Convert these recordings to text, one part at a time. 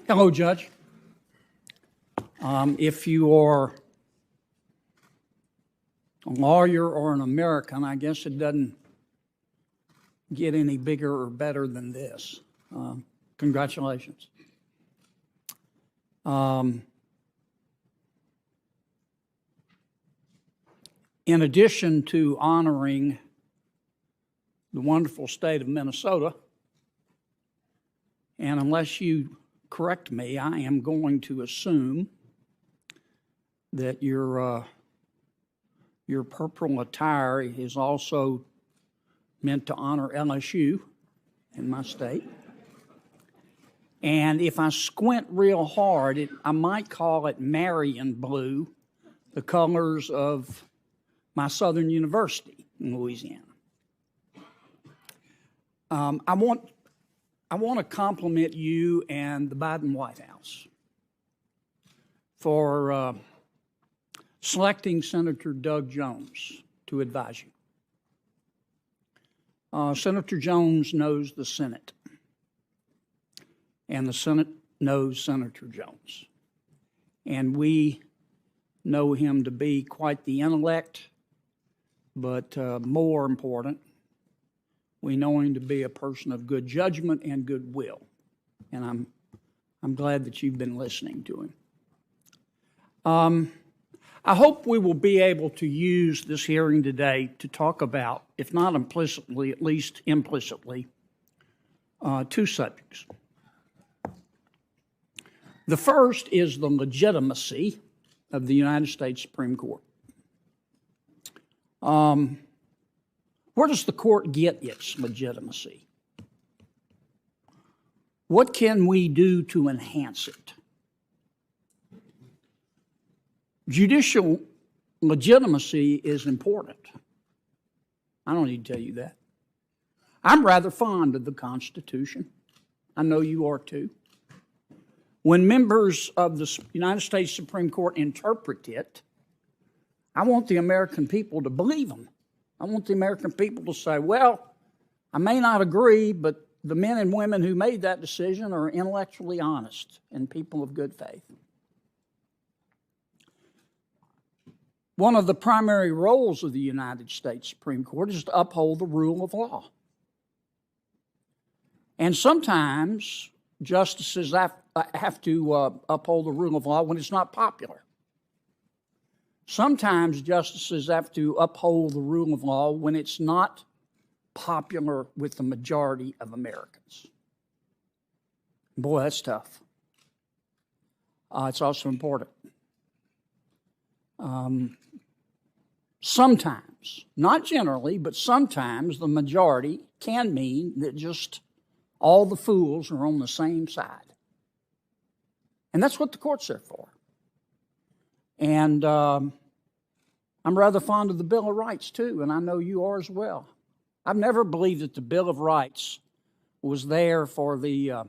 Hello, Judge. If you are a lawyer or an American, I guess it doesn't get any bigger or better than this. Congratulations. In addition to honoring the wonderful state of Minnesota, and unless you correct me, I am going to assume that your purple attire is also meant to honor LSU in my state. And if I squint real hard, I might call it Marion blue, the colors of my Southern University in Louisiana. I want to compliment you and the Biden White House for selecting Senator Doug Jones to advise you. Senator Jones knows the Senate, and the Senate knows Senator Jones. And we know him to be quite the intellect, but more important, we know him to be a person of good judgment and goodwill. And I'm glad that you've been listening to him. I hope we will be able to use this hearing today to talk about, if not implicitly, at least implicitly, two subjects. The first is the legitimacy of the United States Supreme Court. Where does the court get its legitimacy? What can we do to enhance it? Judicial legitimacy is important. I don't need to tell you that. I'm rather fond of the Constitution. I know you are too. When members of the United States Supreme Court interpret it, I want the American people to believe them. I want the American people to say, well, I may not agree, but the men and women who made that decision are intellectually honest and people of good faith. One of the primary roles of the United States Supreme Court is to uphold the rule of law. And sometimes justices have to uphold the rule of law when it's not popular. Sometimes justices have to uphold the rule of law when it's not popular with the majority of Americans. Boy, that's tough. It's also important. Sometimes, not generally, but sometimes the majority can mean that just all the fools are on the same side. And that's what the court's there for. And I'm rather fond of the Bill of Rights, too, and I know you are as well. I've never believed that the Bill of Rights was there for the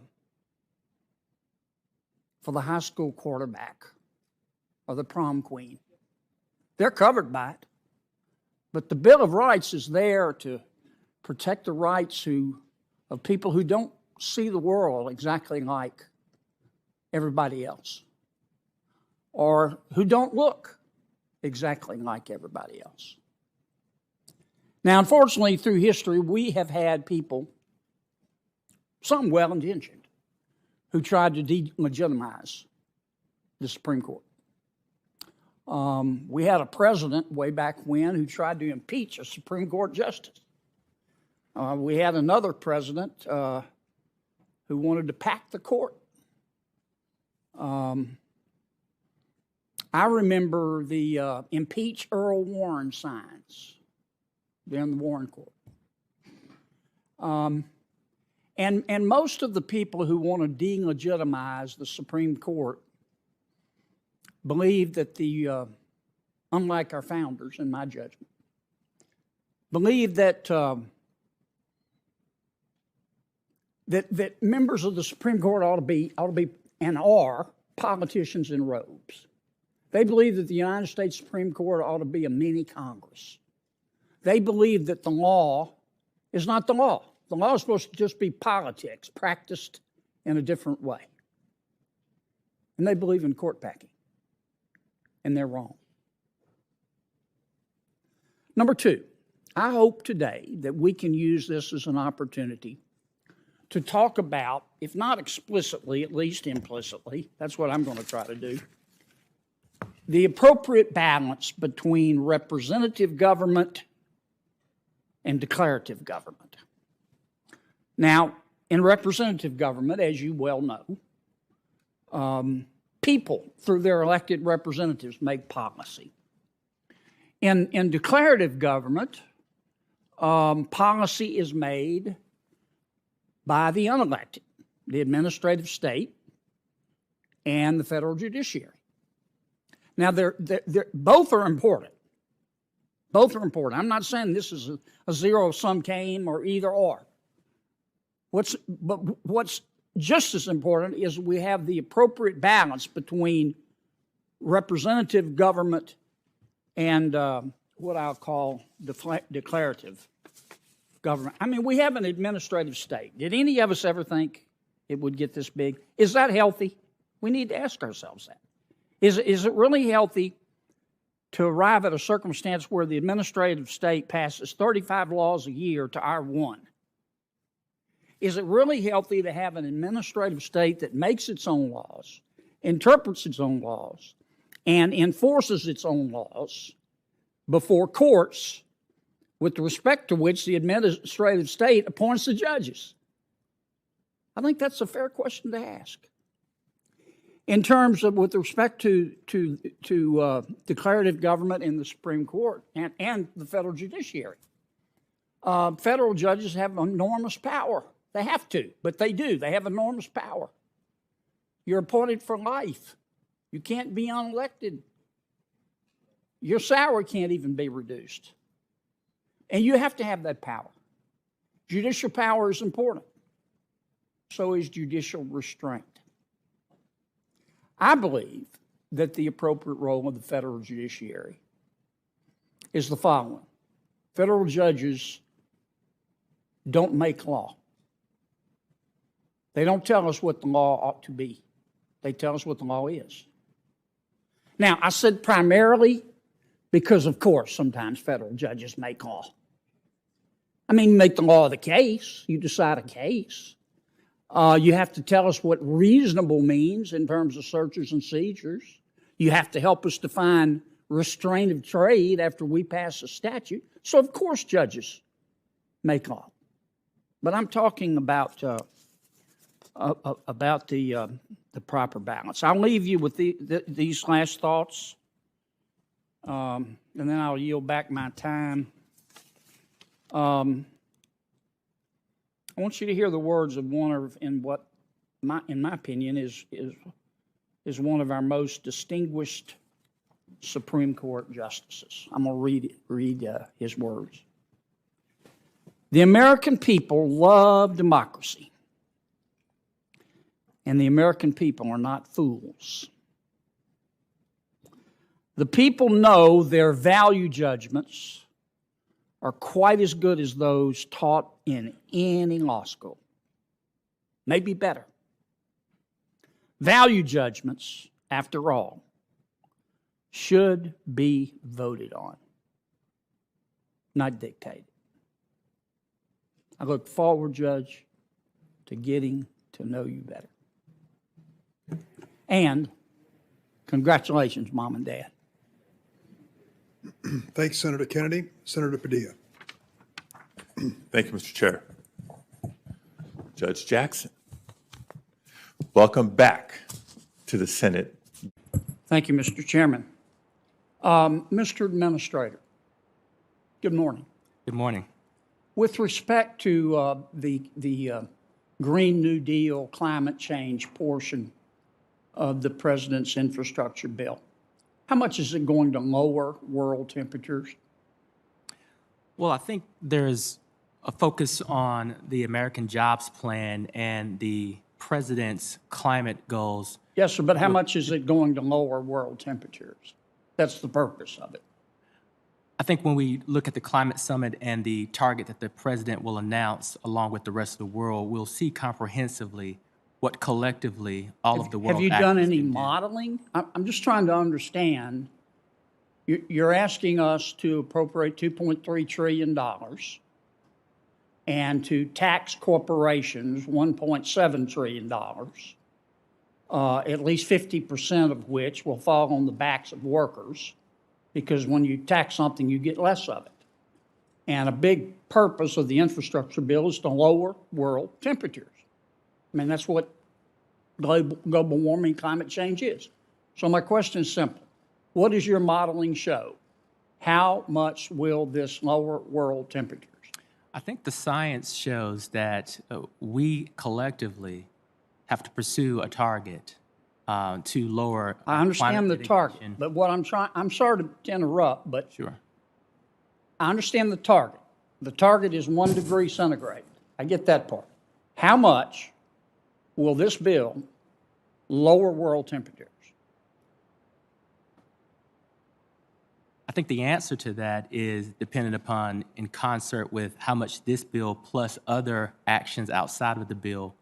high school quarterback or the prom queen. They're covered by it. But the Bill of Rights is there to protect the rights of people who don't see the world exactly like everybody else, or who don't look exactly like everybody else. Now, unfortunately, through history, we have had people, some well-intentioned, who tried to delegitimize the Supreme Court. We had a president way back when who tried to impeach a Supreme Court justice. We had another president who wanted to pack the court. I remember the impeach Earl Warren signs during the Warren Court. And most of the people who want to delegitimize the Supreme Court believe that unlike our founders, in my judgment, believe that that members of the Supreme Court ought to be and are politicians in robes. They believe that the United States Supreme Court ought to be a mini Congress. They believe that the law is not the law. The law is supposed to just be politics practiced in a different way. and they believe in court packing, and they're wrong. Number two, I hope today that we can use this as an opportunity to talk about, if not explicitly, at least implicitly, that's what I'm going to try to do, the appropriate balance between representative government and declarative government. Now, in representative government, as you well know, people, through their elected representatives, make policy. In declarative government, policy is made by the unelected, the administrative state, and the federal judiciary. Now, both are important. Both are important. I'm not saying this is a zero-sum game or either or. But what's just as important is we have the appropriate balance between representative government and what I'll call declarative government. I mean, we have an administrative state. Did any of us ever think it would get this big? Is that healthy? We need to ask ourselves that. Is it really healthy to arrive at a circumstance where the administrative state passes 35 laws a year to our one? Is it really healthy to have an administrative state that makes its own laws, interprets its own laws, and enforces its own laws before courts, with respect to which the administrative state appoints the judges? I think that's a fair question to ask. In terms of, with respect to declarative government in the Supreme Court and the federal judiciary, federal judges have enormous power. They have to, but they do. They have enormous power. You're appointed for life. You can't be unelected. Your salary can't even be reduced. And you have to have that power. Judicial power is important. So is judicial restraint. I believe that the appropriate role of the federal judiciary is the following. Federal judges don't make law. They don't tell us what the law ought to be. They tell us what the law is. Now, I said primarily because, of course, sometimes federal judges make law. I mean, you make the law of the case. You decide a case. You have to tell us what reasonable means in terms of searches and seizures. You have to help us define restraint of trade after we pass a statute. So, of course, judges make law. But I'm talking about the proper balance. I'll leave you with these last thoughts, and then I'll yield back my time. I want you to hear the words of one of, in my opinion, is one of our most distinguished Supreme Court justices. I'm going to read his words. The American people love democracy, and the American people are not fools. The people know their value judgments are quite as good as those taught in any law school, maybe better. Value judgments, after all, should be voted on, not dictated. I look forward, Judge, to getting to know you better. And congratulations, Mom and Dad. Thanks, Senator Kennedy. Senator Padilla. Thank you, Mr. Chair. Judge Jackson, welcome back to the Senate. Thank you, Mr. Chairman. Mr. Administrator, good morning. Good morning. With respect to the Green New Deal climate change portion of the President's infrastructure bill, how much is it going to lower world temperatures? Well, I think there's a focus on the American Jobs Plan and the President's climate goals. Yes, sir, but how much is it going to lower world temperatures? That's the purpose of it. I think when we look at the climate summit and the target that the President will announce along with the rest of the world, we'll see comprehensively what collectively all of the world Have you done actors any can do. modeling? I'm just trying to understand. You're asking us to appropriate $2.3 trillion and to tax corporations $1.7 trillion, at least 50% of which will fall on the backs of workers, because when you tax something, you get less of it. And a big purpose of the infrastructure bill is to lower world temperatures. I mean, that's what global warming, climate change is. So my question is simple. What does your modeling show? How much will this lower world temperatures? I think the science shows that we collectively have to pursue a target to lower. I understand the climate target, mitigation. but what I'm sorry to interrupt, but Sure. I understand the target. The target is 1 degree centigrade. I get that part. How much will this bill lower world temperatures? I think the answer to that is dependent upon, in concert with how much this bill plus other actions outside of the bill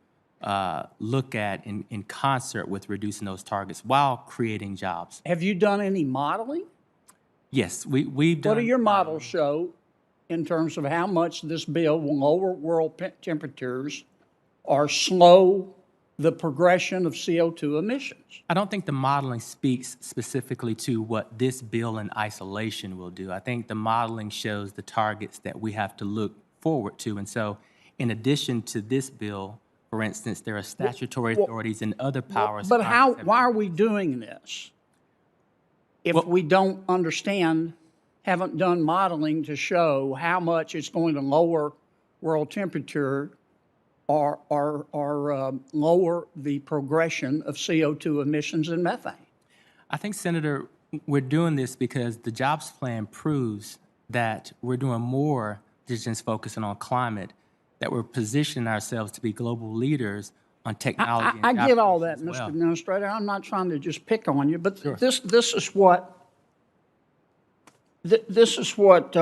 look at in concert with reducing those targets while creating jobs. Have you done any modeling? Yes, we've done. What do your models show in terms of how much this bill will lower world temperatures or slow the progression of CO2 emissions? I don't think the modeling speaks specifically to what this bill in isolation will do. I think the modeling shows the targets that we have to look forward to. And so, in addition to this bill, for instance, there are statutory authorities and other powers. But Congress have why are we doing this if we don't understand, haven't done modeling to show how much it's going to lower world temperature or lower the progression of CO2 emissions and methane? I think, Senator, we're doing this because the jobs plan proves that we're doing more than just focusing on climate, that we're positioning ourselves to be global leaders on technology. I and job get all creation that, as Mr. well. Administrator. I'm not trying to just pick on you, but Sure. this is what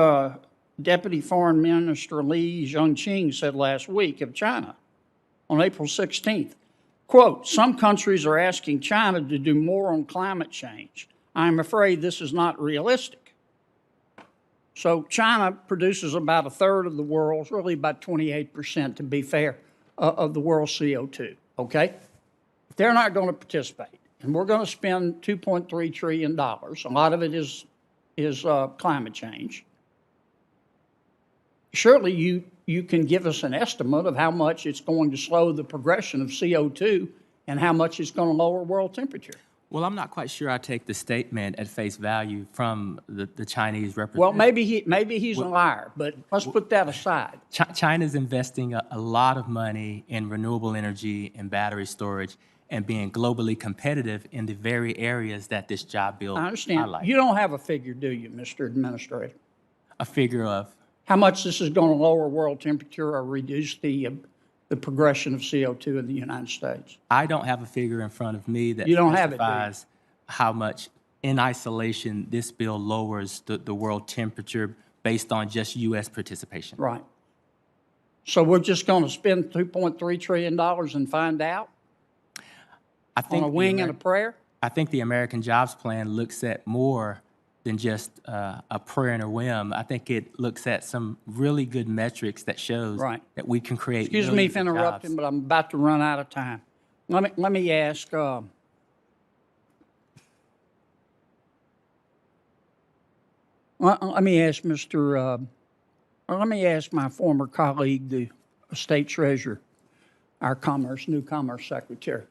Deputy Foreign Minister Li Zhongqing said last week of China on April 16th. Quote, "Some countries are asking China to do more on climate change. I'm afraid this is not realistic." So China produces about a third of the world's, really about 28% to be fair, of the world's CO2, okay? They're not going to participate. And we're going to spend $2.3 trillion. A lot of it is climate change. Surely you can give us an estimate of how much it's going to slow the progression of CO2 and how much it's going to lower world temperature. Well, I'm not quite sure I take the statement at face value from the Chinese representative. Well, maybe he's a liar, but let's put that aside. China's investing a lot of money in renewable energy and battery storage and being globally competitive in the very areas that this job bill I understand. highlights. You don't have a figure, do you, Mr. Administrator? A figure of, How much this is going to lower world temperature or reduce the progression of CO2 in the United States? I don't have a figure in front of me that You don't have it, do you? specifies how much in isolation this bill lowers the world temperature based on just U.S. participation. Right. So we're just going to spend $2.3 trillion and find out I on think a wing and a prayer? I think the American Jobs Plan looks at more than just a prayer and a whim. I think it looks at some really good metrics that shows Right. that we can create. Excuse me millions for of interrupting, jobs. but I'm about to run out of time. Let me ask. Let me ask let me ask my former colleague, the state treasurer, our new commerce secretary,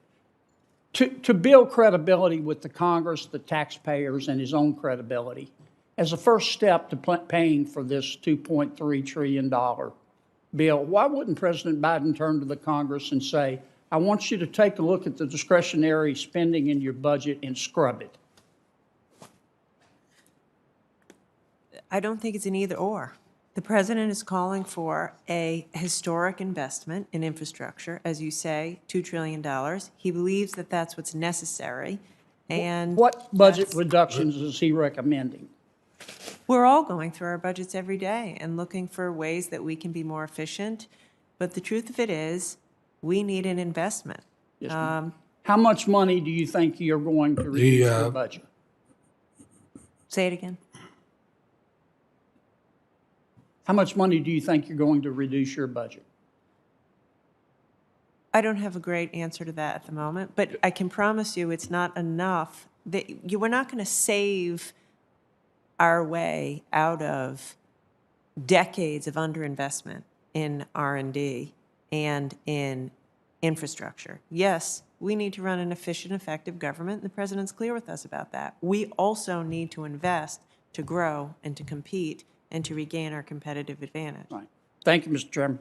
to build credibility with the Congress, the taxpayers, and his own credibility, as a first step to paying for this $2.3 trillion bill. Why wouldn't President Biden turn to the Congress and say, I want you to take a look at the discretionary spending in your budget and scrub it? I don't think it's an either or. The president is calling for a historic investment in infrastructure, as you say, $2 trillion. He believes that that's what's necessary, and What budget that's- reductions is he recommending? we're all going through our budgets every day and looking for ways that we can be more efficient. But the truth of it is, we need an investment. Yes, ma'am. How much money do you think you're going to reduce your budget? Say it again. How much money do you think you're going to reduce your budget? I don't have a great answer to that at the moment, but I can promise you it's not enough. We're not going to save our way out of decades of underinvestment in R&D and in infrastructure. Yes, we need to run an efficient, effective government, and the president's clear with us about that. We also need to invest to grow and to compete and to regain our competitive advantage. Right. Thank you, Mr. Chairman.